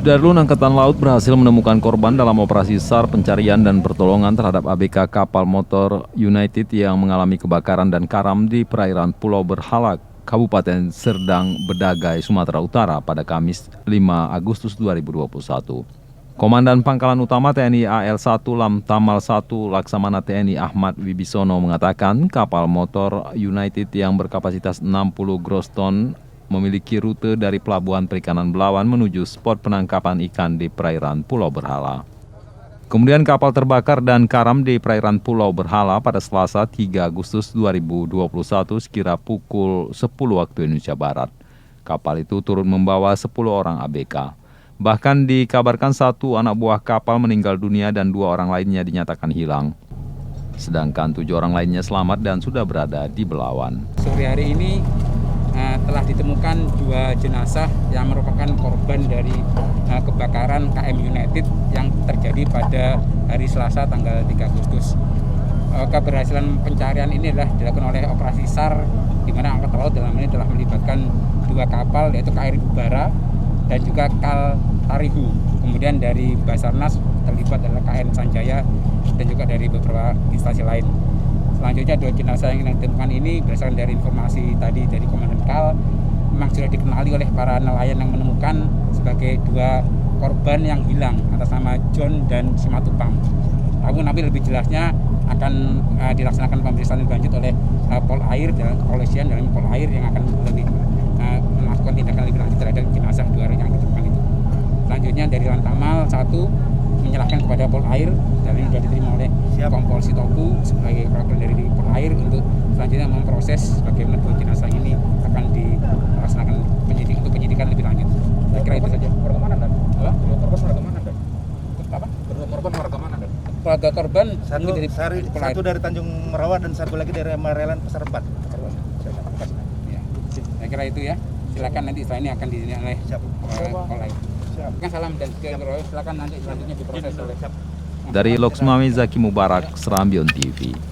Sudarlun Angkatan Laut berhasil menemukan korban dalam operasi SAR pencarian dan pertolongan terhadap ABK kapal motor United yang mengalami kebakaran dan karam di perairan Pulau Berhala, Kabupaten Serdang Bedagai, Sumatera Utara pada Kamis 5 Agustus 2021. Komandan Pangkalan Utama TNI AL1 Lamtamal 1 Laksamana TNI Ahmad Wibisono mengatakan kapal motor United yang berkapasitas 60 gross ton memiliki rute dari Pelabuhan Perikanan Belawan menuju spot penangkapan ikan di perairan Pulau Berhala. Kemudian kapal terbakar dan karam di perairan Pulau Berhala pada Selasa 3 Agustus 2021 sekira pukul 10 waktu Indonesia Barat. Kapal itu turut membawa 10 orang ABK. Bahkan dikabarkan 1 anak buah kapal meninggal dunia dan 2 orang lainnya dinyatakan hilang. Sedangkan 7 orang lainnya selamat dan sudah berada di Belawan. Sore hari ini telah ditemukan 2 jenazah yang merupakan korban dari kebakaran KM United yang terjadi pada hari Selasa tanggal 3 Agustus. Keberhasilan pencarian ini adalah dilakukan oleh operasi SAR, di mana Angkatan Laut dalam ini telah melibatkan 2 kapal, yaitu KRI Ubara dan juga KAL Tarihu. Kemudian dari Basarnas terlibat adalah KN Sanjaya dan juga dari beberapa instansi lain. Selanjutnya 2 jenazah yang ditemukan ini berdasarkan dari informasi tadi dari Komandan KAL memang sudah dikenali oleh para nelayan yang menemukan sebagai 2 korban yang hilang atas nama John dan Simatupang. Namun lebih jelasnya akan dilaksanakan pemeriksaan lebih lanjut oleh Polair dan kepolisian dalam Polair yang akan lebih melakukan tindakan lebih lanjut terhadap jenazah 2 orang yang ditemukan itu. Selanjutnya dari Lantamal 1 menyerahkan kepada Polair dan ini sudah diterima oleh Kompol Sitoku sebagai perwakilan dari Polair untuk selanjutnya memproses bagaimana 2 jenazah ini akan dilaksanakan untuk penyidikan lebih lanjut. Saya kira itu saja. Warga mana, Dan? Apa? Korban warga mana, Dan? Apa? Korban warga mana, Dan? Keluarga korban satu dari Tanjung Merawa dan satu lagi dari Marelan Pasar 4. Ya. Saya kira itu ya. Silakan nanti setelah ini akan dinilai oleh Polair. Salam dan silakan nanti selanjutnya diproses oleh Dari Loksmawe Zaki Mubarak, Serambion TV.